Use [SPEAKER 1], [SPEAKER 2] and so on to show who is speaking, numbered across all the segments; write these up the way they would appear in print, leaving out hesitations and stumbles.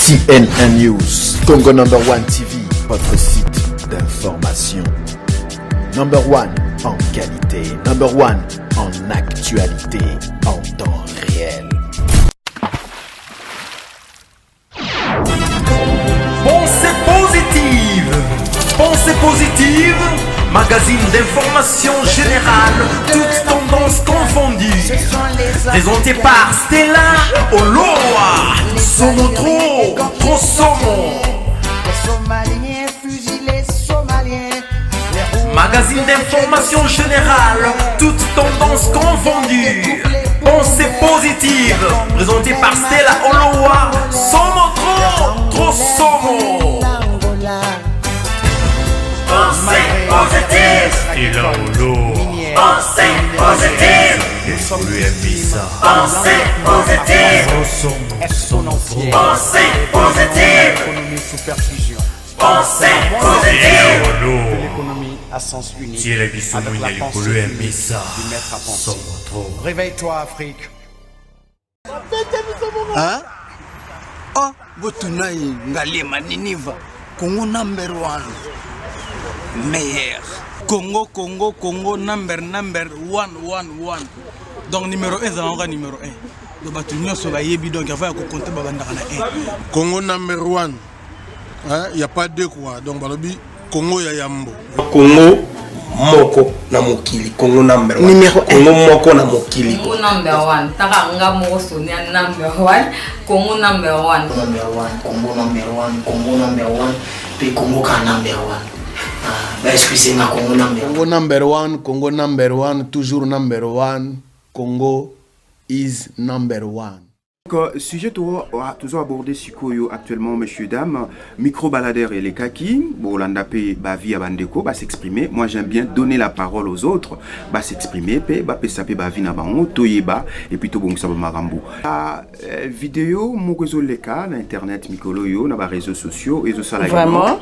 [SPEAKER 1] CNN News, Congo Number One TV, votre site d'information. Number One en qualité, Number One en actualité, en temps réel.
[SPEAKER 2] Pensée positive, pensée positive, magazine d'information générale, toutes tendances confondues. Présenté par Stella Oloa, Somo trop Somo. Magazine d'information générale, toutes tendances confondues. Pensée positive, présenté par Stella Oloa, Somo trop Somo. Pensée positive, Stella Oloa. Pensée positive, pensée positive, pensée positive, pensée positive.
[SPEAKER 3] L'économie à sens unique avec la pensée du maître à penser. Réveille-toi Afrique.
[SPEAKER 4] Hein? Oh, Botunaï, Ngalema, Niniva, Congo number one. Meilleur. Congo, number one. Donc numéro 1, c'est encore numéro 1. Donc Batunia sur la Yebi, donc il va compter Babandana 1.
[SPEAKER 5] Congo number one. Il n'y a pas deux quoi. Donc Balobi, Congo Yayambo.
[SPEAKER 6] Congo moko na mokili. Congo number one. Numéro 1. Congo moko na mokili.
[SPEAKER 7] Congo number one. Takanga moko sonia number one. Congo number one.
[SPEAKER 8] Congo number one. Puis Congo ka number one. Excusez-moi,
[SPEAKER 5] Congo number one, toujours number one. Congo is number one.
[SPEAKER 9] Sujet toujours abordé Sikoyo actuellement, messieurs, dames, micro-baladeur et les kaki, Bolandapé, Bavi Abandeko, va s'exprimer. Moi j'aime bien donner la parole aux autres, va s'exprimer, va sapé Bavi Nabango, Toyeba, et puis Tobong Sabamarambo. La vidéo, Mokozo Leka, l'internet, Mikoloyo, dans les réseaux sociaux, et tout ça.
[SPEAKER 10] Vraiment?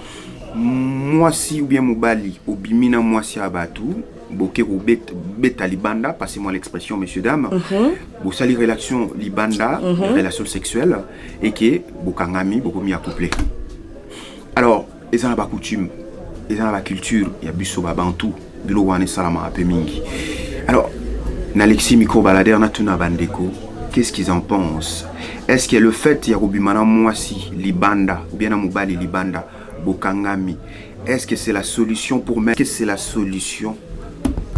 [SPEAKER 9] Moi si ou bien Moubali, ou Bimina moi si Abatou, Boké ou beta libanda, passez-moi l'expression, messieurs, dames, Bosali relation libanda, relation sexuelle, et que Bokangami, beaucoup mis à coupler. Alors, ils ont la coutume, ils ont la culture, il y a Bussoba Bantou, Bilowane Salama Apemingi. Alors, Nalexi micro-baladeur, Natuna Bandeko, qu'est-ce qu'ils en pensent? Est-ce que le fait, il y a Robimana Moisi, Libanda, ou bien Moubali Libanda, Bokangami, est-ce que c'est la solution pour mettre? Est-ce que c'est la solution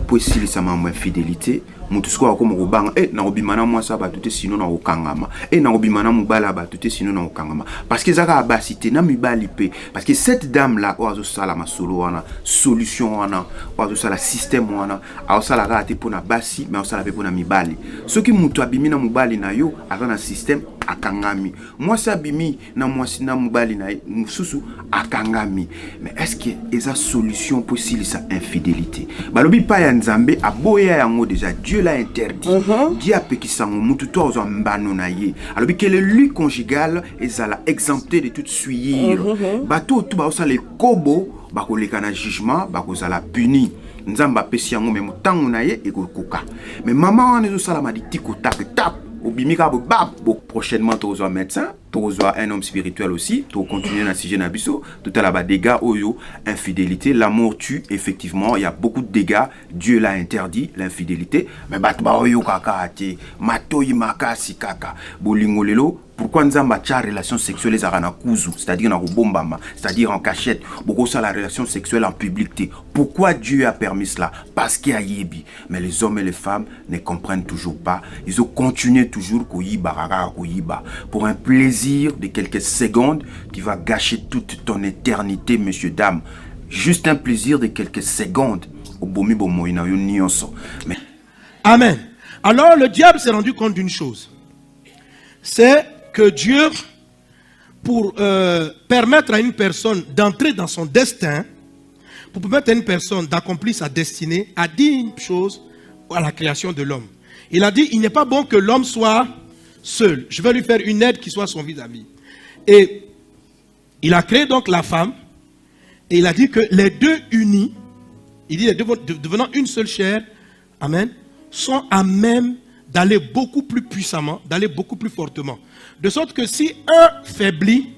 [SPEAKER 9] pour essayer ça m'a fidélité? Mutusko comme Robang, na Robimana moi ça va tout sinon na Okangama. Na Robimana Mubala ba tout sinon na Okangama. Parce que Zaka Abasité na Mibali pe. Parce que cette dame là, oazo sala ma solo wana, solution wana, oazo sala système wana, a sala rate pour na basi, mais on sala pe pour na Mibali. Ce qui mutu abimi na Mubali na yo, avant un système akangami. Moi ça bimi na moi sina Mubali na mususu akangami. Mais est-ce que eza solution possible sa infidélité? Balobi pa ya Nzambe aboya yango déjà Dieu l'a interdit. Dieu a péki sango mutu to ozo mbano na ye. Alors que le lui conjugal ezala exempté de toute suire. Bato tout ba osala le kobo ba ko lekana jugement ba ko zala puni. Nzamba pesi yango même tango na ye e ko koka. Mais maman on ezo sala ma di tiko tak tap. Obimika bo bab prochainement tu un médecin, tu un homme spirituel aussi, tu continuer dans sujet nabiso, tout à la dégâts oyo, infidélité, l'amour tue effectivement, il y a beaucoup de dégâts, Dieu l'a interdit l'infidélité, mais batba oyo kaka ate, matoyi makasi kaka, bolingolelo. Pourquoi nous avons une relation sexuelle c'est-à-dire c'est-à-dire en cachette, beaucoup ça la relation sexuelle en public. Pourquoi Dieu a permis cela? Parce qu'il y a Yébi. Mais les hommes et les femmes ne comprennent toujours pas. Ils ont continué toujours pour un plaisir de quelques secondes qui va gâcher toute ton éternité, messieurs, dames. Juste un plaisir de quelques secondes. Mais...
[SPEAKER 11] Amen. Alors le diable s'est rendu compte d'une chose. C'est que Dieu, pour permettre à une personne d'entrer dans son destin, pour permettre à une personne d'accomplir sa destinée, a dit une chose à la création de l'homme. Il a dit, il n'est pas bon que l'homme soit seul. Je vais lui faire une aide qui soit son vis-à-vis. Et il a créé donc la femme, et il a dit que les deux unis, il dit, devenant une seule chair, amen, sont à même d'aller beaucoup plus puissamment, d'aller beaucoup plus fortement. De sorte que si un faiblit,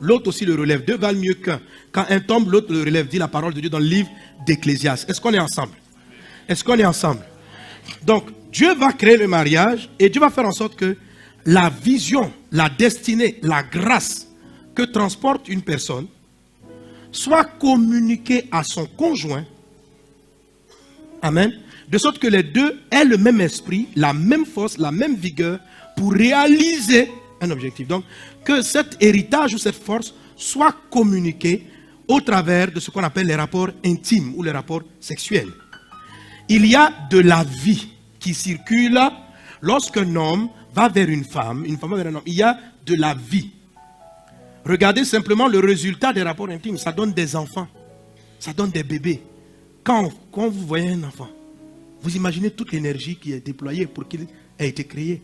[SPEAKER 11] l'autre aussi le relève. Deux valent mieux qu'un. Quand un tombe, l'autre le relève, dit la parole de Dieu dans le livre d'Ecclésiaste. Est-ce qu'on est ensemble? Est-ce qu'on est ensemble? Donc, Dieu va créer le mariage et Dieu va faire en sorte que la vision, la destinée, la grâce que transporte une personne soit communiquée à son conjoint. Amen. De sorte que les deux aient le même esprit, la même force, la même vigueur pour réaliser un objectif. Donc, que cet héritage ou cette force soit communiqué au travers de ce qu'on appelle les rapports intimes ou les rapports sexuels. Il y a de la vie qui circule lorsqu'un homme va vers une femme va vers un homme. Il y a de la vie. Regardez simplement le résultat des rapports intimes. Ça donne des enfants. Ça donne des bébés. Quand vous voyez un enfant, vous imaginez toute l'énergie qui est déployée pour qu'il ait été créé.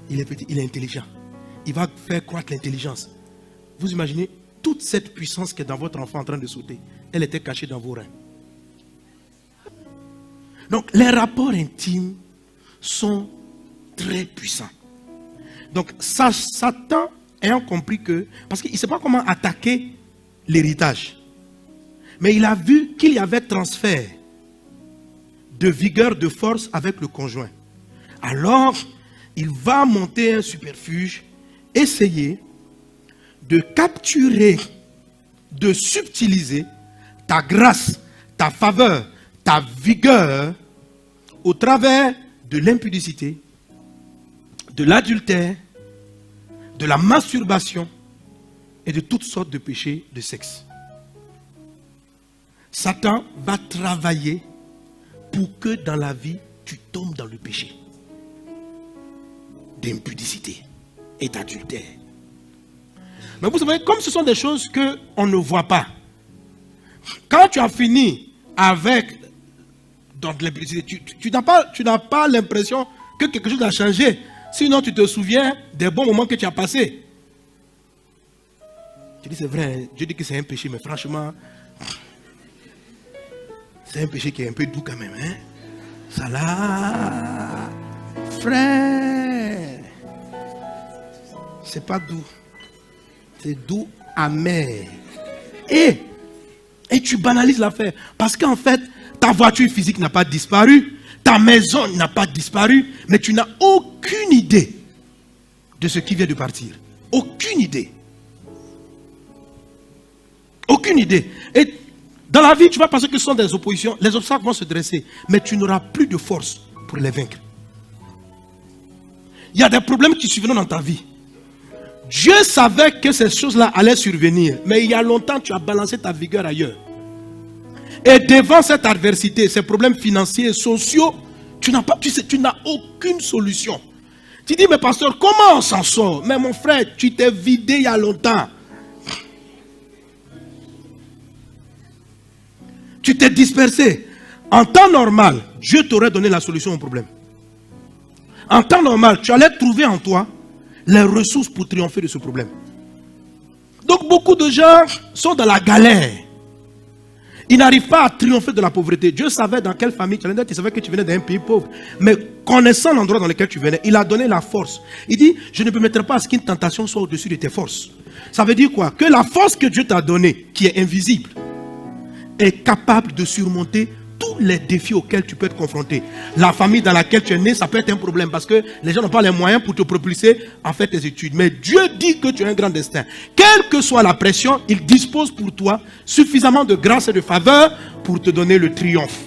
[SPEAKER 11] Il est petit, il est intelligent. Il va faire croître l'intelligence. Vous imaginez toute cette puissance qui est dans votre enfant en train de sauter. Elle était cachée dans vos reins. Donc les rapports intimes sont très puissants. Donc Satan ayant compris que, parce qu'il ne sait pas comment attaquer l'héritage, mais il a vu qu'il y avait transfert de vigueur, de force avec le conjoint. Alors, il va monter un subterfuge, essayer de capturer, de subtiliser ta grâce, ta faveur, ta vigueur au travers de l'impudicité, de l'adultère, de la masturbation et de toutes sortes de péchés de sexe. Satan va travailler pour que dans la vie, tu tombes dans le péché d'impudicité et d'adultère. Mais vous savez, comme ce sont des choses qu'on ne voit pas, quand tu as fini avec l'impudicité, tu n'as pas l'impression que quelque chose a changé. Sinon, tu te souviens des bons moments que tu as passés. Tu dis, c'est vrai, Dieu dit que c'est un péché, mais franchement, c'est un péché qui est un peu doux quand même. Hein? Ça là, frère, c'est pas doux. C'est doux, amer. Et tu banalises l'affaire. Parce qu'en fait, ta voiture physique n'a pas disparu. Ta maison n'a pas disparu. Mais tu n'as aucune idée de ce qui vient de partir. Aucune idée. Aucune idée. Et dans la vie, tu vas penser que ce sont des oppositions. Les obstacles vont se dresser. Mais tu n'auras plus de force pour les vaincre. Il y a des problèmes qui surviennent dans ta vie. Dieu savait que ces choses-là allaient survenir. Mais il y a longtemps, tu as balancé ta vigueur ailleurs. Et devant cette adversité, ces problèmes financiers et sociaux, tu n'as aucune solution. Tu dis, mais pasteur, comment on s'en sort? Mais mon frère, tu t'es vidé il y a longtemps. Tu t'es dispersé. En temps normal, Dieu t'aurait donné la solution au problème. En temps normal, tu allais trouver en toi les ressources pour triompher de ce problème. Donc beaucoup de gens sont dans la galère. Ils n'arrivent pas à triompher de la pauvreté. Dieu savait dans quelle famille tu venais. Il savait que tu venais d'un pays pauvre. Mais connaissant l'endroit dans lequel tu venais, il a donné la force. Il dit, je ne permettrai pas à ce qu'une tentation soit au-dessus de tes forces. Ça veut dire quoi? Que la force que Dieu t'a donnée, qui est invisible, est capable de surmonter tous les défis auxquels tu peux être confronté. La famille dans laquelle tu es né, ça peut être un problème parce que les gens n'ont pas les moyens pour te propulser en faire tes études. Mais Dieu dit que tu as un grand destin. Quelle que soit la pression, il dispose pour toi suffisamment de grâce et de faveur pour te donner le triomphe.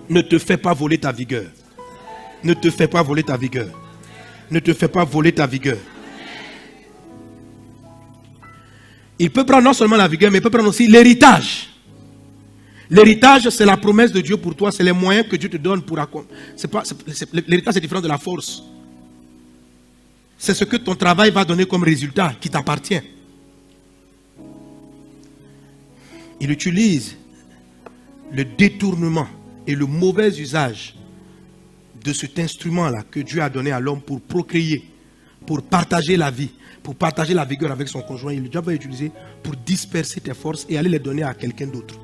[SPEAKER 11] Ne te fais pas voler ta vigueur. Ne te fais pas voler ta vigueur. Ne te fais pas voler ta vigueur. Il peut prendre non seulement la vigueur, mais il peut prendre aussi l'héritage. L'héritage, c'est la promesse de Dieu pour toi, c'est les moyens que Dieu te donne pour accomplir. L'héritage, c'est différent de la force. C'est ce que ton travail va donner comme résultat qui t'appartient. Il utilise le détournement et le mauvais usage de cet instrument-là que Dieu a donné à l'homme pour procréer, pour partager la vie, pour partager la vigueur avec son conjoint. Il va utiliser pour disperser tes forces et aller les donner à quelqu'un d'autre.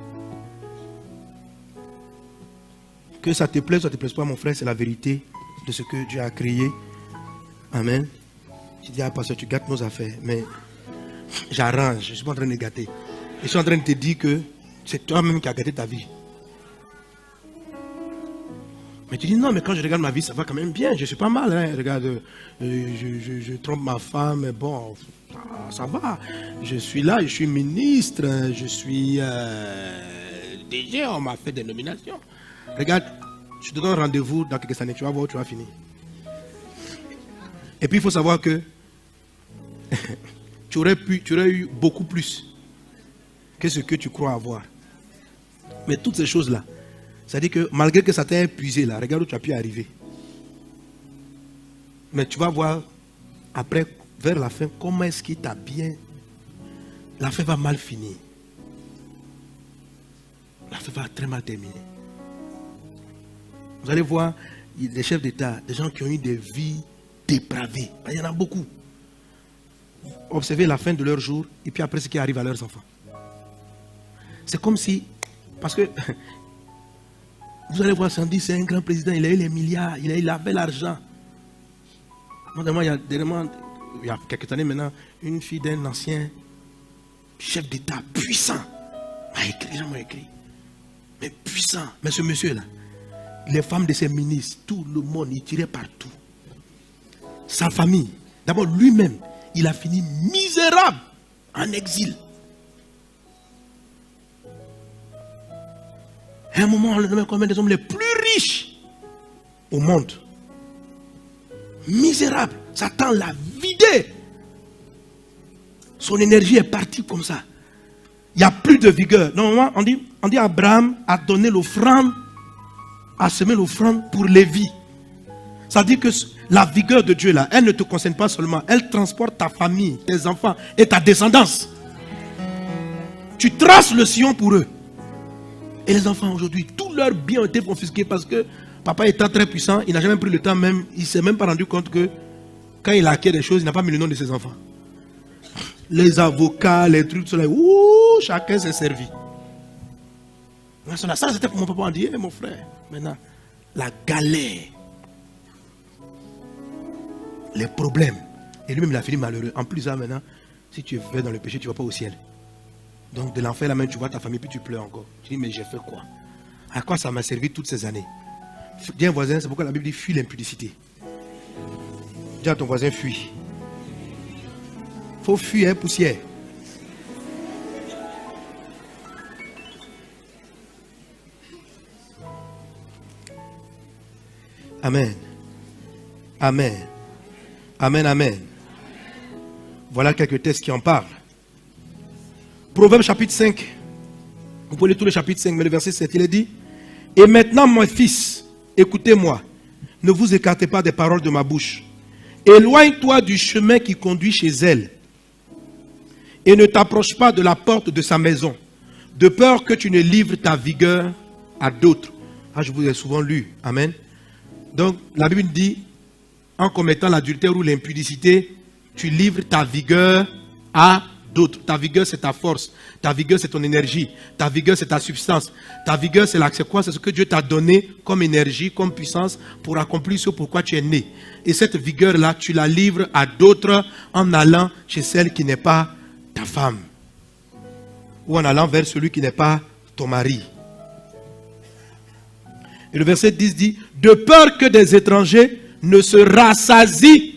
[SPEAKER 11] Que ça te plaise ou ça te plaise pas, mon frère, c'est la vérité de ce que Dieu a créé. Amen. Tu dis, ah, pasteur, tu gâtes nos affaires. Mais j'arrange, je ne suis pas en train de gâter. Je suis en train de te dire que c'est toi-même qui as gâté ta vie. Mais tu dis non, mais quand je regarde ma vie, ça va quand même bien, je suis pas mal. Hein. Regarde, je trompe ma femme, mais bon, ça va. Je suis là, je suis ministre, je suis DG, on m'a fait des nominations. Regarde, je te donne rendez-vous dans quelques années, tu vas voir où tu vas finir. Et puis il faut savoir que tu aurais eu beaucoup plus que ce que tu crois avoir. Mais toutes ces choses-là, c'est-à-dire que malgré que ça t'ait épuisé là, regarde où tu as pu arriver. Mais tu vas voir après, vers la fin, comment est-ce qu'il t'a bien. La fin va mal finir. La fin va très mal terminer. Vous allez voir des chefs d'État, des gens qui ont eu des vies dépravées. Il y en a beaucoup. Observez la fin de leur jour et puis après ce qui arrive à leurs enfants. C'est comme si, parce que vous allez voir, Sandy, c'est un grand président, il a eu les milliards, il avait l'argent. Il y a quelques années maintenant, une fille d'un ancien chef d'État puissant m'a écrit, les gens m'ont écrit. Mais puissant, mais ce monsieur-là, les femmes de ses ministres, tout le monde, il tirait partout. Sa famille, d'abord lui-même, il a fini misérable en exil. À un moment, on le nomme comme un des hommes les plus riches au monde. Misérable. Satan l'a vidé. Son énergie est partie comme ça. Il n'y a plus de vigueur. Normalement, on dit Abraham a donné l'offrande, a semé l'offrande pour Lévi. Ça dit que la vigueur de Dieu là, elle ne te concerne pas seulement, elle transporte ta famille, tes enfants et ta descendance. Tu traces le sillon pour eux. Et les enfants aujourd'hui, tous leurs biens ont été confisqués parce que papa étant très puissant, il n'a jamais pris le temps même, il ne s'est même pas rendu compte que quand il a acquis des choses, il n'a pas mis le nom de ses enfants. Les avocats, les trucs, tout ça, chacun s'est servi. Ça c'était pour mon papa, on dit, mon frère, maintenant, la galère, les problèmes, et lui-même il a fini malheureux. En plus, maintenant, si tu es dans le péché, tu ne vas pas au ciel. Donc de l'enfer, là même, tu vois ta famille, puis tu pleures encore. Tu dis, mais j'ai fait quoi? À quoi ça m'a servi toutes ces années? Dis à un voisin, c'est pourquoi la Bible dit, fuis l'impudicité. Dis à ton voisin, fuis. Il faut fuir, hein, poussière. Amen. Amen. Amen, amen. Voilà quelques textes qui en parlent. Proverbe chapitre 5. Vous pouvez lire tout le chapitre 5, mais le verset 7, il est dit: et maintenant, mon fils, écoutez-moi. Ne vous écartez pas des paroles de ma bouche. Éloigne-toi du chemin qui conduit chez elle. Et ne t'approche pas de la porte de sa maison, de peur que tu ne livres ta vigueur à d'autres. Ah, je vous ai souvent lu. Amen. Donc, la Bible dit, en commettant l'adultère ou l'impudicité, tu livres ta vigueur à d'autres. Ta vigueur, c'est ta force. Ta vigueur, c'est ton énergie. Ta vigueur, c'est ta substance. Ta vigueur, c'est quoi? C'est ce que Dieu t'a donné comme énergie, comme puissance pour accomplir ce pourquoi tu es né. Et cette vigueur-là, tu la livres à d'autres en allant chez celle qui n'est pas ta femme. Ou en allant vers celui qui n'est pas ton mari. Et le verset 10 dit: de peur que des étrangers ne se rassasient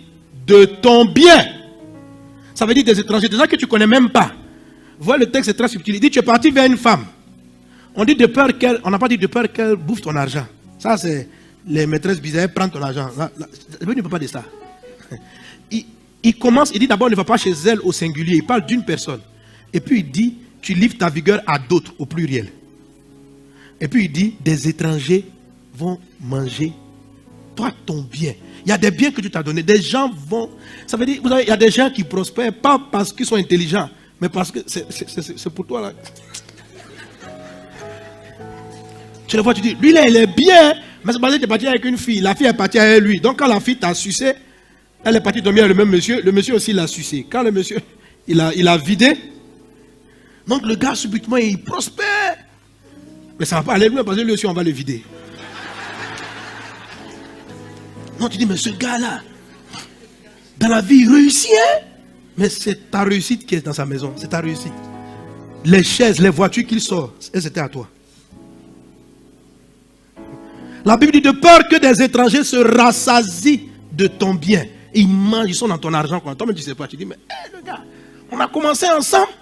[SPEAKER 11] de ton bien. Ça veut dire des étrangers, des gens que tu ne connais même pas. Voilà, le texte est très subtil. Il dit, tu es parti vers une femme. On dit de peur qu'elle, on n'a pas dit de peur qu'elle bouffe ton argent. Ça, c'est les maîtresses bizarres prennent ton argent. La Bible ne peut pas dire ça. Il commence, il dit d'abord, ne va pas chez elle au singulier. Il parle d'une personne. Et puis il dit, tu livres ta vigueur à d'autres, au pluriel. Et puis il dit, des étrangers vont manger toi ton bien. Il y a des biens que tu t'as donnés. Des gens vont... Ça veut dire, vous savez, il y a des gens qui prospèrent, pas parce qu'ils sont intelligents, mais parce que c'est pour toi là. Tu le vois, tu dis, lui là, il est bien, mais c'est parce que tu es parti avec une fille. La fille est partie avec lui. Donc quand la fille t'a sucé, elle est partie dormir avec le même monsieur. Le monsieur aussi l'a sucé. Quand le monsieur, il a vidé, donc le gars subitement, il prospère. Mais ça ne va pas aller loin parce que lui aussi, on va le vider. Non, tu dis, mais ce gars-là, dans la vie, il réussit, hein? Mais c'est ta réussite qui est dans sa maison. C'est ta réussite. Les chaises, les voitures qu'il sort, elles étaient à toi. La Bible dit de peur que des étrangers se rassasient de ton bien. Ils mangent, ils sont dans ton argent. Toi, mais tu ne sais pas. Tu dis, mais le gars, on a commencé ensemble.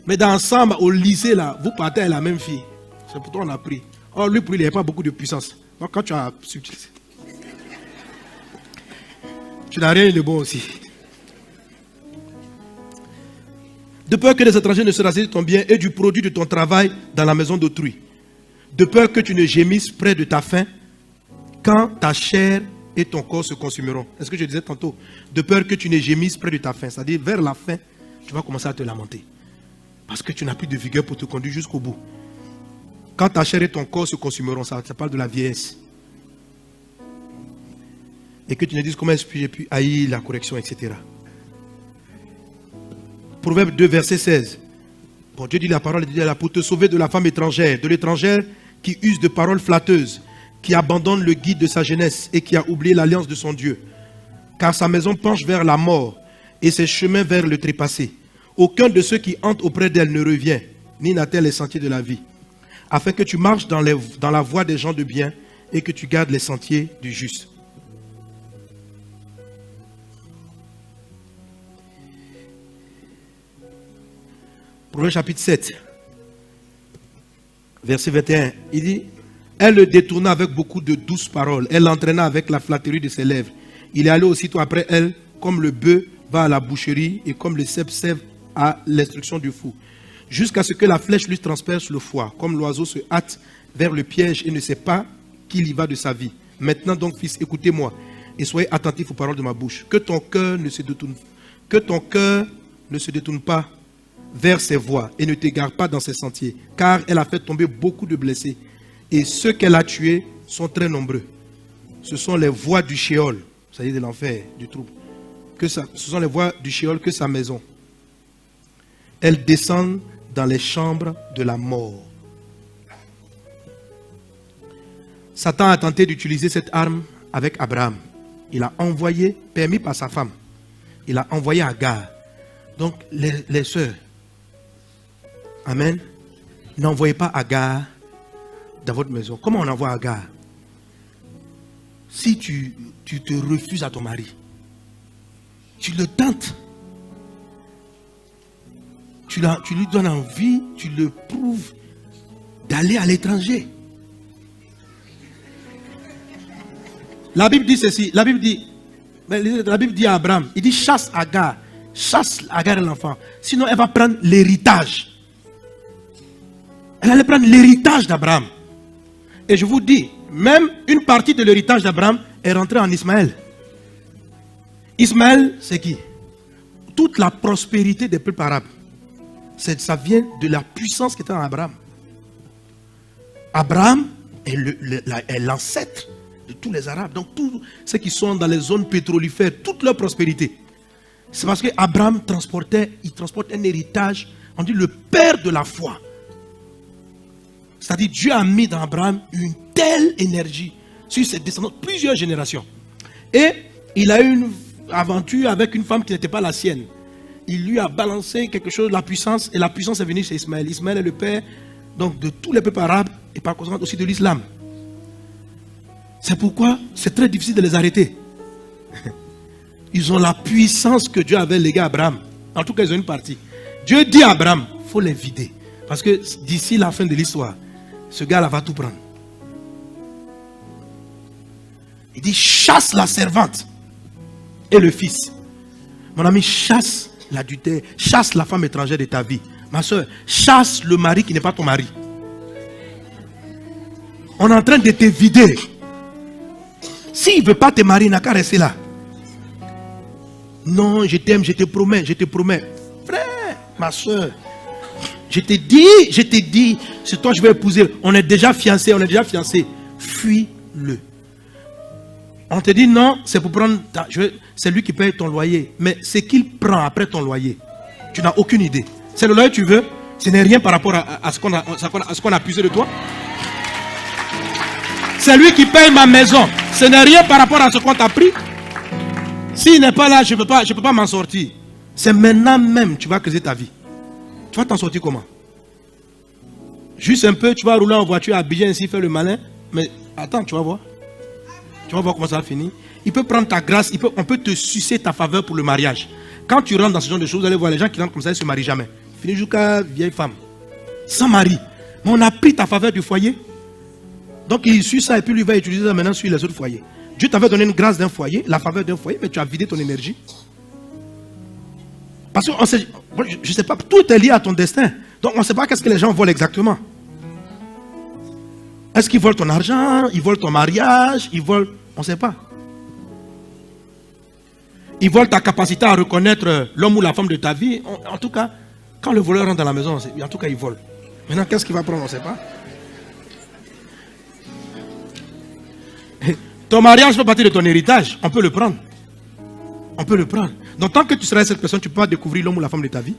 [SPEAKER 11] Mais dans ensemble, au lycée, là, vous partez avec la même fille. C'est pour toi qu'on a pris. Or, lui, pour lui, il n'y a pas beaucoup de puissance. Donc, quand tu as subtilisé, tu n'as rien de bon aussi. De peur que les étrangers ne se rassasient de ton bien et du produit de ton travail dans la maison d'autrui. De peur que tu ne gémisses près de ta faim quand ta chair et ton corps se consumeront. C'est ce que je disais tantôt. De peur que tu ne gémisses près de ta faim. C'est-à-dire, vers la fin, tu vas commencer à te lamenter. Parce que tu n'as plus de vigueur pour te conduire jusqu'au bout. Quand ta chair et ton corps se consumeront, ça parle de la vieillesse. Et que tu ne dises comment est-ce que j'ai pu haïr la correction, etc. Proverbe 2, verset 16. Bon, Dieu dit la parole est là pour te sauver de la femme étrangère, de l'étrangère qui use de paroles flatteuses, qui abandonne le guide de sa jeunesse et qui a oublié l'alliance de son Dieu. Car sa maison penche vers la mort et ses chemins vers le trépassé. Aucun de ceux qui entrent auprès d'elle ne revient, ni n'atteint les sentiers de la vie. Afin que tu marches dans la voie des gens de bien et que tu gardes les sentiers du juste. Proverbe chapitre 7, verset 21, il dit, elle le détourna avec beaucoup de douces paroles, elle l'entraîna avec la flatterie de ses lèvres. Il est allé aussitôt après elle, comme le bœuf va à la boucherie et comme le cep sève à l'instruction du fou, jusqu'à ce que la flèche lui transperce le foie, comme l'oiseau se hâte vers le piège et ne sait pas qu'il y va de sa vie. Maintenant donc, fils, écoutez-moi et soyez attentifs aux paroles de ma bouche. Que ton cœur ne se détourne pas vers ses voies et ne t'égare pas dans ses sentiers, car elle a fait tomber beaucoup de blessés et ceux qu'elle a tués sont très nombreux. Ce sont les voies du Sheol, c'est-à-dire de l'enfer, du trouble. Ce sont les voies du Sheol que sa maison. Elles descendent dans les chambres de la mort. Satan a tenté d'utiliser cette arme avec Abraham. Il a envoyé, permis par sa femme, il a envoyé Agar. Donc les sœurs, amen, n'envoyez pas Agar dans votre maison. Comment on envoie Agar? Si tu te refuses à ton mari, tu le tentes, tu lui donnes envie, tu le prouves d'aller à l'étranger. La Bible dit ceci, la Bible dit à Abraham, il dit chasse Agar et l'enfant, sinon elle va prendre l'héritage. Elle allait prendre l'héritage d'Abraham. Et je vous dis, même une partie de l'héritage d'Abraham est rentrée en Ismaël. Ismaël, c'est qui? Toute la prospérité des peuples arabes. Ça vient de la puissance qui était en Abraham. Abraham est l'ancêtre de tous les Arabes. Donc tous ceux qui sont dans les zones pétrolifères, toute leur prospérité. C'est parce qu'Abraham transporte un héritage, on dit le père de la foi. C'est-à-dire Dieu a mis dans Abraham une telle énergie sur ses descendants, plusieurs générations. Et il a eu une aventure avec une femme qui n'était pas la sienne. Il lui a balancé quelque chose, la puissance, et la puissance est venue chez Ismaël. Ismaël est le père donc, de tous les peuples arabes et par conséquent aussi de l'islam. C'est pourquoi c'est très difficile de les arrêter. Ils ont la puissance que Dieu avait léguée à Abraham. En tout cas, ils ont une partie. Dieu dit à Abraham, il faut les vider. Parce que d'ici la fin de l'histoire, ce gars-là va tout prendre. Il dit, chasse la servante et le fils. Mon ami, chasse l'adultère, chasse la femme étrangère de ta vie. Ma soeur, chasse le mari qui n'est pas ton mari. On est en train de te vider. S'il ne veut pas te marier, il n'a qu'à rester là. Non, je t'aime, je te promets, je te promets. Frère, ma soeur, je t'ai dit, c'est toi que je vais épouser. On est déjà fiancés, Fuis-le. On te dit non, c'est pour prendre, c'est lui qui paye ton loyer. Mais c'est qu'il prend après ton loyer. Tu n'as aucune idée. C'est le loyer que tu veux, ce n'est rien par rapport à ce qu'on a puisé de toi. C'est lui qui paye ma maison. Ce n'est rien par rapport à ce qu'on t'a pris. S'il n'est pas là, je ne peux pas m'en sortir. C'est maintenant même que tu vas creuser ta vie. Tu vas t'en sortir comment? Juste un peu, tu vas rouler en voiture à Abidjan ici, faire le malin. Mais attends, tu vas voir. Tu vas voir comment ça va finir. Il peut prendre ta grâce, on peut te sucer ta faveur pour le mariage. Quand tu rentres dans ce genre de choses, vous allez voir les gens qui rentrent comme ça, ils ne se marient jamais. Finissent jusqu'à vieille femme. Sans mari. Mais on a pris ta faveur du foyer. Donc il suit ça et puis lui va utiliser ça maintenant sur les autres foyers. Dieu t'avait donné une grâce d'un foyer, la faveur d'un foyer, mais tu as vidé ton énergie. Parce que je ne sais pas, tout est lié à ton destin. Donc on ne sait pas qu'est-ce que les gens volent exactement. Est-ce qu'ils volent ton argent? Ils volent ton mariage? Ils volent... On ne sait pas. Ils volent ta capacité à reconnaître l'homme ou la femme de ta vie. En tout cas, quand le voleur rentre dans la maison, en tout cas, il vole. Maintenant, qu'est-ce qu'il va prendre? On ne sait pas. Ton mariage fait partie de ton héritage. On peut le prendre. On peut le prendre. Donc, tant que tu seras cette personne, tu peux pas découvrir l'homme ou la femme de ta vie.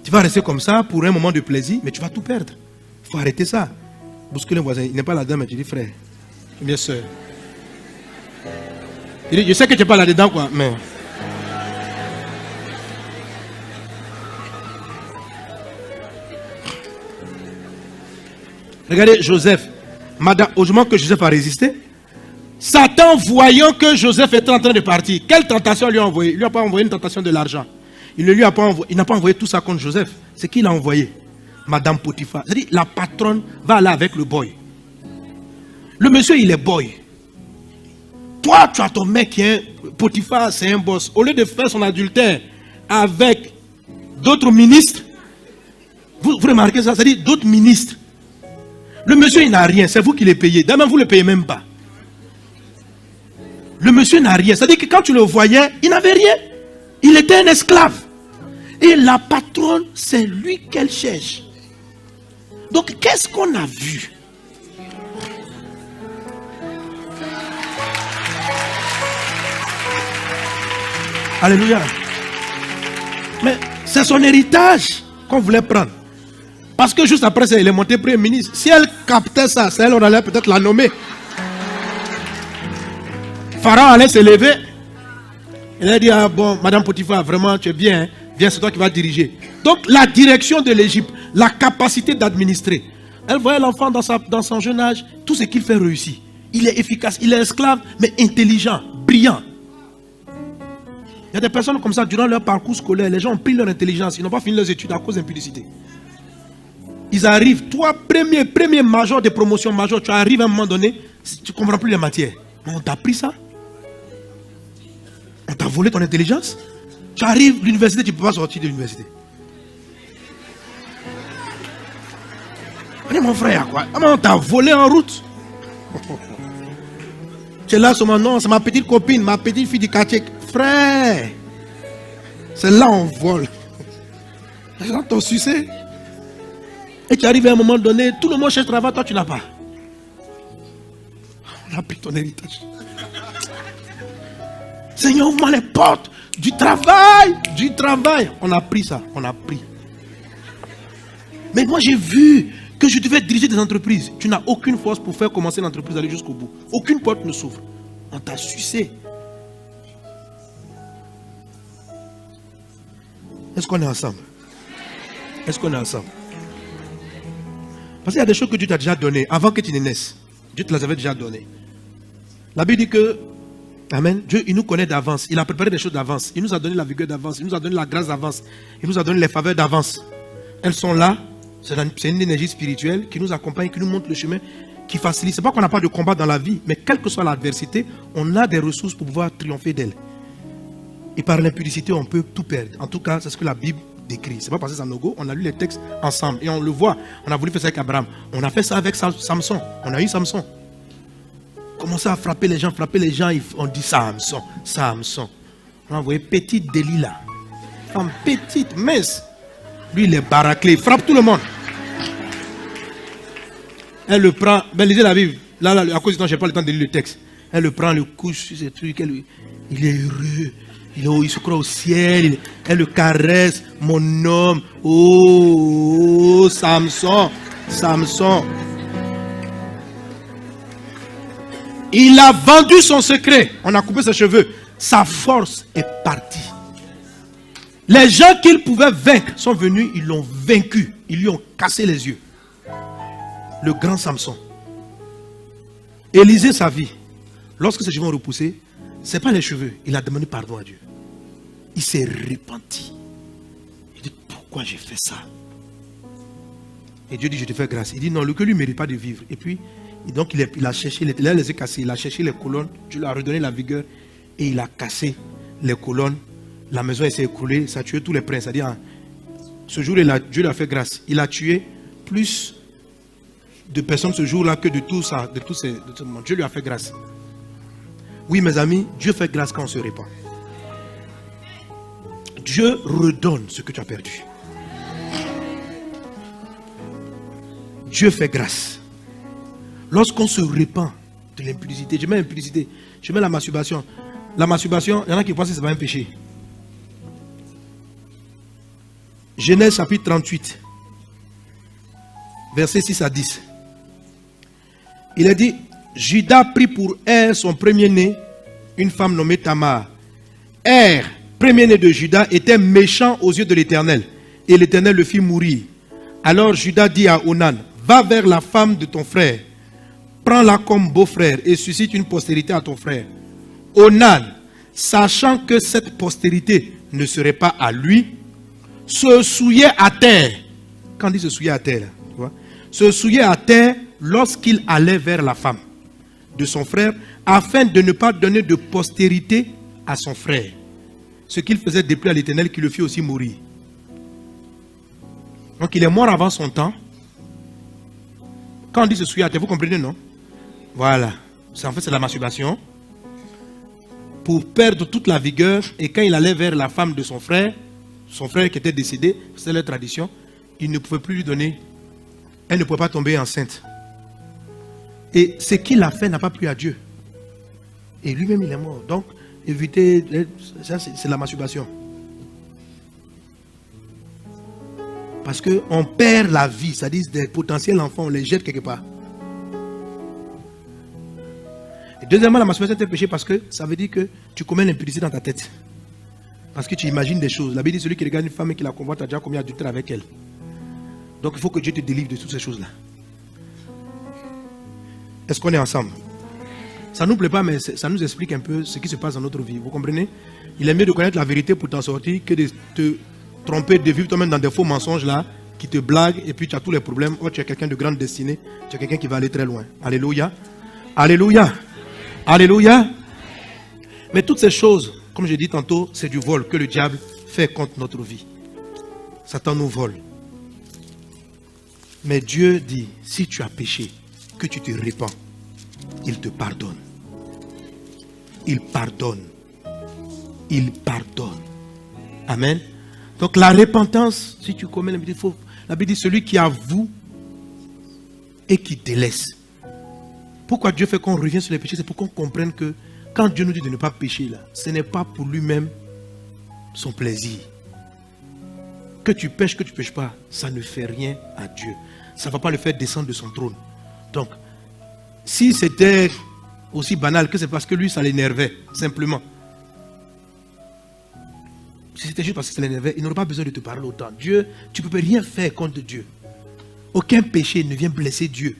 [SPEAKER 11] Tu vas rester comme ça pour un moment de plaisir, mais tu vas tout perdre. Il faut arrêter ça. Bousculer le voisin. Il n'est pas là-dedans, mais tu dis frère, bien sûr. Il dit, je sais que tu n'es pas là-dedans, quoi, mais... Regardez Joseph. Madame, au moment que Joseph a résisté, Satan, voyant que Joseph était en train de partir, quelle tentation lui a envoyé? Il ne lui a pas envoyé une tentation de l'argent. Il n'a pas envoyé tout ça contre Joseph. C'est qui l'a envoyé? Madame Potiphar. C'est-à-dire, la patronne va aller avec le boy. Le monsieur, il est boy. Toi, tu as ton mec qui est Potiphar, c'est un boss. Au lieu de faire son adultère avec d'autres ministres, vous remarquez ça? C'est-à-dire, d'autres ministres. Le monsieur, il n'a rien. C'est vous qui les payez. D'ailleurs, vous ne le payez même pas. Le monsieur n'a rien. C'est-à-dire que quand tu le voyais, il n'avait rien. Il était un esclave. Et la patronne, c'est lui qu'elle cherche. Donc, qu'est-ce qu'on a vu? Alléluia. Mais c'est son héritage qu'on voulait prendre. Parce que juste après ça, il est monté premier ministre. Si elle captait ça, c'est elle, on allait peut-être la nommer. Pharaon allait se lever. Il a dit, ah bon, Madame Potiphar, vraiment, tu es bien. Hein? Viens, c'est toi qui vas diriger. Donc, la direction de l'Égypte, la capacité d'administrer. Elle voyait l'enfant dans son jeune âge, tout ce qu'il fait réussit. Il est efficace, il est esclave, mais intelligent, brillant. Il y a des personnes comme ça, durant leur parcours scolaire, les gens ont pris leur intelligence, ils n'ont pas fini leurs études à cause d'impudicité. Ils arrivent, toi, premier major de promotion major, tu arrives à un moment donné, tu ne comprends plus les matières. Mais on t'a appris ça? On t'a volé ton intelligence? Tu arrives à l'université, tu ne peux pas sortir de l'université. Mon frère, quoi? On t'a volé en route. Tu es là, non, c'est ma petite copine, ma petite fille du quartier. Frère, c'est là on vole. Les gens t'ont sucé. Et tu arrives à un moment donné, tout le monde cherche travail, toi tu n'as pas. On a pris ton héritage. Seigneur, ouvre-moi les portes du travail. On a pris ça, on a pris. Mais moi j'ai vu que je devais diriger des entreprises. Tu n'as aucune force pour faire commencer l'entreprise, aller jusqu'au bout. Aucune porte ne s'ouvre. On t'a sucé. Est-ce qu'on est ensemble? Est-ce qu'on est ensemble? Parce qu'il y a des choses que Dieu t'a déjà données avant que tu ne naisses. Dieu te les avait déjà données. La Bible dit que, amen, Dieu, il nous connaît d'avance. Il a préparé des choses d'avance. Il nous a donné la vigueur d'avance. Il nous a donné la grâce d'avance. Il nous a donné les faveurs d'avance. Elles sont là. C'est une énergie spirituelle qui nous accompagne, qui nous montre le chemin, qui facilite. Ce n'est pas qu'on n'a pas de combat dans la vie, mais quelle que soit l'adversité, on a des ressources pour pouvoir triompher d'elle. Et par l'impudicité, on peut tout perdre. En tout cas, c'est ce que la Bible décrit. Ce n'est pas parce que c'est un no-go. On a lu les textes ensemble et on le voit. On a voulu faire ça avec Abraham. On a fait ça avec Samson. On a eu Samson. Commencer à frapper les gens. On dit Samson. On a envoyé petite Delilah. Femme petite, mince. Lui, il est baraclé. Il frappe tout le monde. Elle le prend. Ben, lisez la Bible. Là, à cause du temps, je n'ai pas le temps de lire le texte. Elle le prend, le couche sur ces trucs. Il est heureux. Il se croit au ciel. Elle le caresse. Mon homme. Oh, Samson. Il a vendu son secret. On a coupé ses cheveux. sa force est partie. Les gens qu'il pouvait vaincre sont venus, ils l'ont vaincu. Ils lui ont cassé les yeux. Le grand Samson. Élisée, sa vie, lorsque ses cheveux ont repoussé, ce n'est pas les cheveux. Il a demandé pardon à Dieu. Il s'est repenti. Il dit, pourquoi j'ai fait ça? Et Dieu dit, je te fais grâce. Il dit, non, le que lui ne mérite pas de vivre. Et puis, donc il a cherché, il a les yeux cassés, il a cherché les colonnes, Dieu lui a redonné la vigueur et il a cassé les colonnes. La maison s'est écroulée, ça a tué tous les princes. C'est-à-dire, ce jour, Dieu lui a fait grâce. Il a tué plus de personnes ce jour-là que de tout ça, de tout ce monde. Dieu lui a fait grâce. Oui, mes amis, Dieu fait grâce quand on se répand. Dieu redonne ce que tu as perdu. Dieu fait grâce. Lorsqu'on se répand de l'impudicité, je mets l'impudicité, je mets la masturbation. La masturbation, il y en a qui pensent que ce n'est pas un péché. Genèse chapitre 38, versets 6 à 10. Il a dit, Judas prit pour Er son premier-né, une femme nommée Tamar. Er, premier-né de Judas, était méchant aux yeux de l'Éternel, et l'Éternel le fit mourir. Alors Judas dit à Onan, va vers la femme de ton frère, prends-la comme beau-frère et suscite une postérité à ton frère. Onan, sachant que cette postérité ne serait pas à lui, se souillait à terre. Quand on dit se souillait à terre, tu vois, se souillait à terre lorsqu'il allait vers la femme de son frère, afin de ne pas donner de postérité à son frère. Ce qu'il faisait déplaire à l'Éternel, qui le fit aussi mourir. Donc il est mort avant son temps. Quand on dit se souiller à terre, vous comprenez, non? Voilà. En fait, c'est la masturbation. Pour perdre toute la vigueur, et quand il allait vers la femme de son frère qui était décédé, c'est la tradition, il ne pouvait plus lui donner, elle ne pouvait pas tomber enceinte. Et ce qu'il a fait n'a pas plu à Dieu. Et lui-même il est mort. Donc, évitez, ça c'est la masturbation. Parce qu'on perd la vie, c'est-à-dire des potentiels enfants, on les jette quelque part. Et deuxièmement, la masturbation est un péché parce que ça veut dire que tu commets l'impudicité dans ta tête. Parce que tu imagines des choses. La Bible dit, celui qui regarde une femme et qui la convoite a déjà commis adultère avec elle. Donc il faut que Dieu te délivre de toutes ces choses-là. Est-ce qu'on est ensemble? Ça ne nous plaît pas, mais ça nous explique un peu ce qui se passe dans notre vie. Vous comprenez? Il est mieux de connaître la vérité pour t'en sortir que de te tromper, de vivre toi-même dans des faux mensonges là, qui te blaguent et puis tu as tous les problèmes. Oh, tu es quelqu'un de grande destinée, tu es quelqu'un qui va aller très loin. Alléluia. Alléluia. Alléluia. Mais toutes ces choses, comme j'ai dit tantôt, c'est du vol que le diable fait contre notre vie. Satan nous vole. Mais Dieu dit, si tu as péché, que tu te répands, il te pardonne. Il pardonne. Il pardonne. Amen. Donc la repentance, si tu commets l'impiété, la Bible dit celui qui avoue et qui délaisse. Pourquoi Dieu fait qu'on revient sur les péchés? C'est pour qu'on comprenne que quand Dieu nous dit de ne pas pécher, là, ce n'est pas pour lui-même son plaisir. Que tu pêches, que tu ne pêches pas, ça ne fait rien à Dieu. Ça ne va pas le faire descendre de son trône. Donc, si c'était aussi banal que c'est parce que lui, ça l'énervait, simplement. Si c'était juste parce que ça l'énervait, il n'aurait pas besoin de te parler autant. Dieu, tu ne peux rien faire contre Dieu. Aucun péché ne vient blesser Dieu.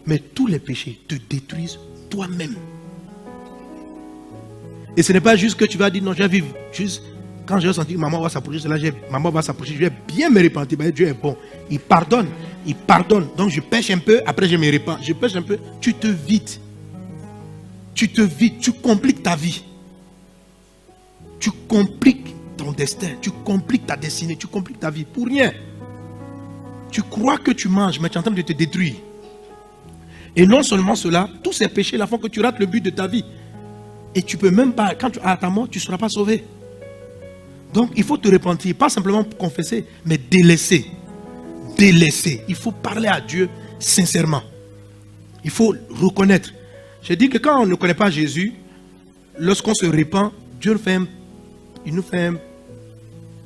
[SPEAKER 11] Mais tous les péchés te détruisent toi-même. Et ce n'est pas juste que tu vas dire non, je vais vivre. Juste quand j'ai senti que maman va s'approcher, maman va s'approcher, je vais bien me repentir. Dieu est bon. Il pardonne. Il pardonne. Donc je pêche un peu, après je me repens. Je pêche un peu, tu te vides. Tu te vides, tu compliques ta vie. Tu compliques ton destin, tu compliques ta destinée, tu compliques ta vie pour rien. Tu crois que tu manges, mais tu es en train de te détruire. Et non seulement cela, tous ces péchés-là font que tu rates le but de ta vie. Et tu peux même pas, quand tu as ta mort, tu ne seras pas sauvé. Donc il faut te repentir, pas simplement confesser, mais délaisser. Délaisser. Il faut parler à Dieu sincèrement. Il faut reconnaître. J'ai dit que quand on ne connaît pas Jésus, lorsqu'on se repent, Dieu il nous fait un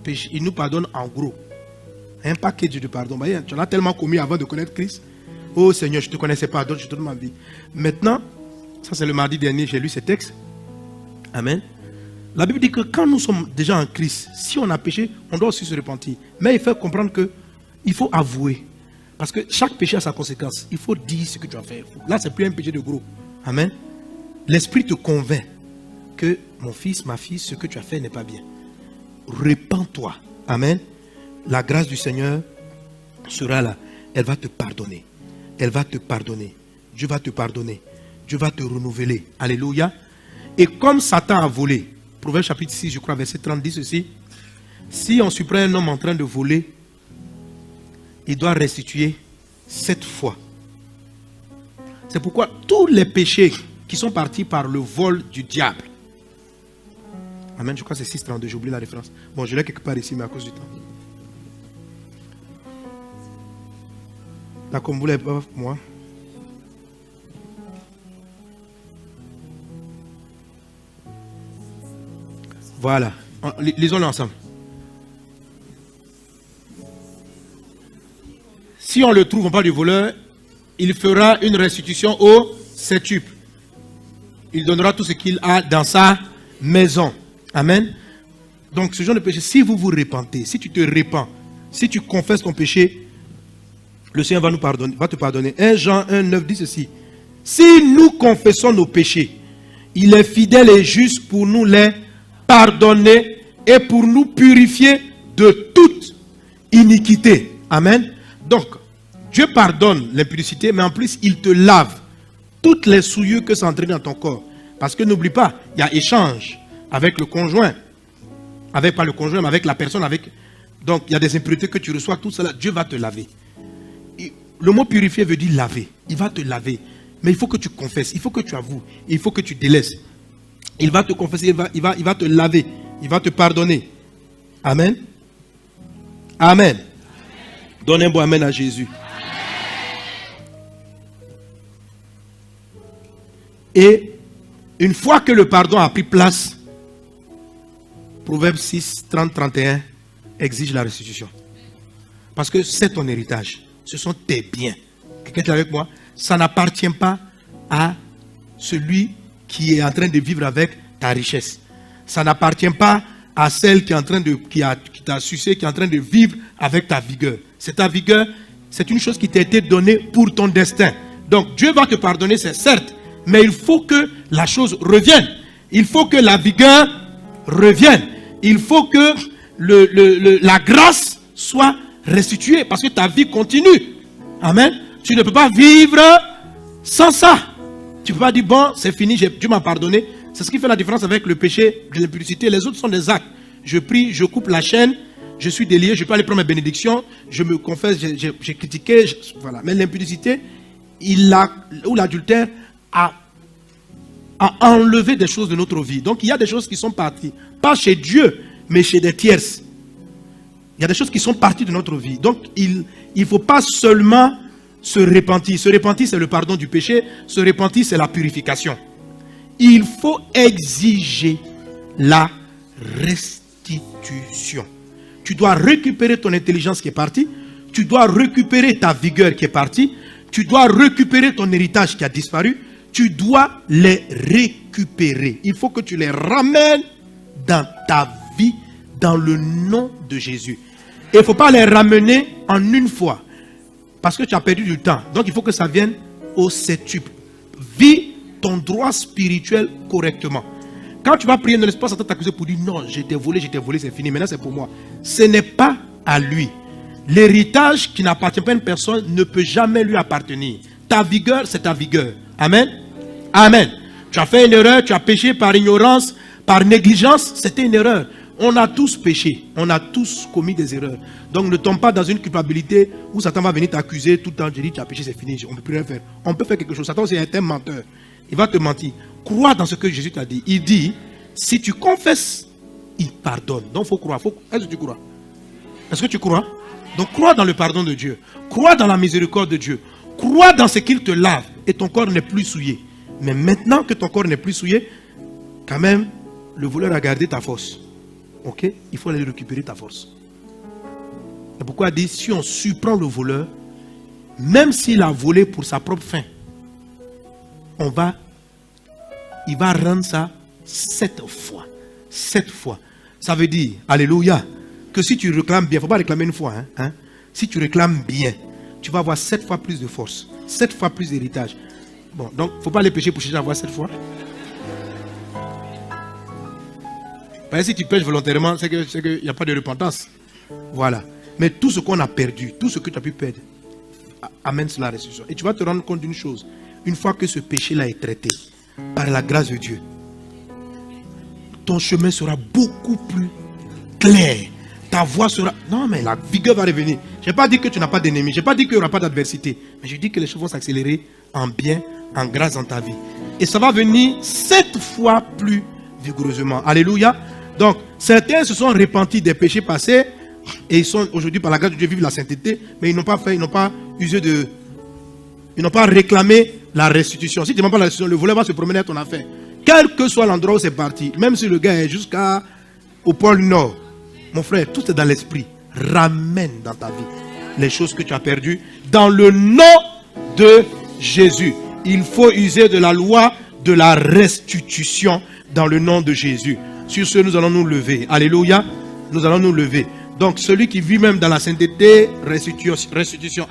[SPEAKER 11] péché, il nous pardonne en gros. Un paquet de pardon. Tu en as tellement commis avant de connaître Christ. Oh Seigneur, je ne te connaissais pas, donc je te donne ma vie. Maintenant, ça c'est le mardi dernier, j'ai lu ces textes. Amen. La Bible dit que quand nous sommes déjà en Christ, si on a péché, on doit aussi se repentir. Mais il faut comprendre qu'il faut avouer. Parce que chaque péché a sa conséquence. Il faut dire ce que tu as fait. Là, ce n'est plus un péché de gros. Amen. L'Esprit te convainc que mon fils, ma fille, ce que tu as fait n'est pas bien. Repends-toi. Amen. La grâce du Seigneur sera là. Elle va te pardonner. Elle va te pardonner. Dieu va te pardonner. Dieu va te renouveler. Alléluia. Et comme Satan a volé, Proverbe chapitre 6, je crois, verset 30 dit ceci. Si on surprend un homme en train de voler, il doit restituer 7 fois. C'est pourquoi tous les péchés qui sont partis par le vol du diable. Amen, je crois que c'est 6,32, j'ai oublié la référence. Bon, je l'ai quelque part ici, mais à cause du temps. Là, comme vous l'avez pas pour moi. Voilà, lisons-le ensemble. Si on le trouve, on parle du voleur, il fera une restitution au septuple. Il donnera tout ce qu'il a dans sa maison. Amen. Donc ce genre de péché, si vous vous repentez, si tu te repens, si tu confesses ton péché, le Seigneur va nous pardonner, va te pardonner. 1 Jean 1,9 dit ceci. Si nous confessons nos péchés, il est fidèle et juste pour nous les pardonner et pour nous purifier de toute iniquité. Amen. Donc, Dieu pardonne l'impudicité, mais en plus, il te lave toutes les souillures que ça entraîne dans ton corps. Parce que n'oublie pas, il y a échange avec le conjoint. Avec, pas le conjoint, mais avec la personne. Donc, il y a des impuretés que tu reçois, tout cela, Dieu va te laver. Le mot purifier veut dire laver. Il va te laver. Mais il faut que tu confesses, il faut que tu avoues, il faut que tu délaisses. Il va te confesser, il va te laver, il va te pardonner. Amen. Amen. Donne un bon amen à Jésus. Et une fois que le pardon a pris place, Proverbe 6, 30, 31 exige la restitution. Parce que c'est ton héritage. Ce sont tes biens. Quelqu'un est avec moi? Ça n'appartient pas à celui qui est en train de vivre avec ta richesse. Ça n'appartient pas à celle qui est en train de, qui t'a sucé, qui est en train de vivre avec ta vigueur. C'est ta vigueur, c'est une chose qui t'a été donnée pour ton destin. Donc Dieu va te pardonner, c'est certes, mais il faut que la chose revienne. Il faut que la vigueur revienne. Il faut que la grâce soit restituée parce que ta vie continue. Amen. Tu ne peux pas vivre sans ça. Tu ne peux pas dire, bon, c'est fini, Dieu m'a pardonné. C'est ce qui fait la différence avec le péché de l'impudicité. Les autres sont des actes. Je prie, je coupe la chaîne, je suis délié, je peux aller prendre mes bénédictions, je me confesse, j'ai critiqué. Voilà. Mais l'impudicité, ou l'adultère a enlevé des choses de notre vie. Donc il y a des choses qui sont parties, pas chez Dieu, mais chez des tierces. Il y a des choses qui sont parties de notre vie. Donc il ne faut pas seulement se repentir. Se repentir, c'est le pardon du péché. Se repentir, c'est la purification. Il faut exiger la restitution. Tu dois récupérer ton intelligence qui est partie. Tu dois récupérer ta vigueur qui est partie. Tu dois récupérer ton héritage qui a disparu. Tu dois les récupérer. Il faut que tu les ramènes dans ta vie, dans le nom de Jésus. Et il ne faut pas les ramener en une fois. Parce que tu as perdu du temps. Donc il faut que ça vienne au septuple. Vis ton droit spirituel correctement. Quand tu vas prier dans l'espace, Satan t'accuser pour dire non, j'ai été volé, c'est fini. Maintenant c'est pour moi. Ce n'est pas à lui. L'héritage qui n'appartient pas à une personne ne peut jamais lui appartenir. Ta vigueur, c'est ta vigueur. Amen. Amen. Tu as fait une erreur, tu as péché par ignorance, par négligence, c'était une erreur. On a tous péché, on a tous commis des erreurs. Donc ne tombe pas dans une culpabilité où Satan va venir t'accuser tout le temps. Je dis tu as péché, c'est fini, on ne peut plus rien faire. On peut faire quelque chose. Satan c'est un menteur. Il va te mentir. Crois dans ce que Jésus t'a dit. Il dit, si tu confesses, il pardonne. Donc il faut croire. Est-ce que tu crois? Est-ce que tu crois? Donc crois dans le pardon de Dieu. Crois dans la miséricorde de Dieu. Crois dans ce qu'il te lave et ton corps n'est plus souillé. Mais maintenant que ton corps n'est plus souillé, quand même, le voleur a gardé ta force. Ok? Il faut aller récupérer ta force. C'est pourquoi il dit, si on surprend le voleur, même s'il a volé pour sa propre fin, il va rendre ça 7 fois. 7 fois. Ça veut dire, alléluia, que si tu réclames bien, il ne faut pas réclamer une fois. Hein? Si tu réclames bien, tu vas avoir 7 fois plus de force. 7 fois plus d'héritage. Bon, donc, il ne faut pas aller pécher pour chercher à avoir 7 fois. Parce que si tu pêches volontairement, c'est qu'il n'y a pas de repentance. Voilà. Mais tout ce qu'on a perdu, tout ce que tu as pu perdre, amène cela à la restitution. Et tu vas te rendre compte d'une chose. Une fois que ce péché-là est traité, par la grâce de Dieu, ton chemin sera beaucoup plus clair. Ta voix sera... Non, mais la vigueur va revenir. Je n'ai pas dit que tu n'as pas d'ennemis. Je n'ai pas dit qu'il n'y aura pas d'adversité. Mais je dis que les choses vont s'accélérer en bien, en grâce dans ta vie. Et ça va venir 7 fois plus vigoureusement. Alléluia. Donc, certains se sont repentis des péchés passés et ils sont aujourd'hui, par la grâce de Dieu, vivent la sainteté, mais ils n'ont pas fait, ils n'ont pas usé de... Ils n'ont pas réclamé la restitution. Si tu ne demandes pas la restitution, le voleur va se promener à ton affaire. Quel que soit l'endroit où c'est parti, même si le gars est jusqu'au pôle Nord, mon frère, tout est dans l'esprit. Ramène dans ta vie les choses que tu as perdues dans le nom de Jésus. Il faut user de la loi de la restitution dans le nom de Jésus. Sur ce, nous allons nous lever. Alléluia. Nous allons nous lever. Donc, celui qui vit même dans la sainteté, restitution.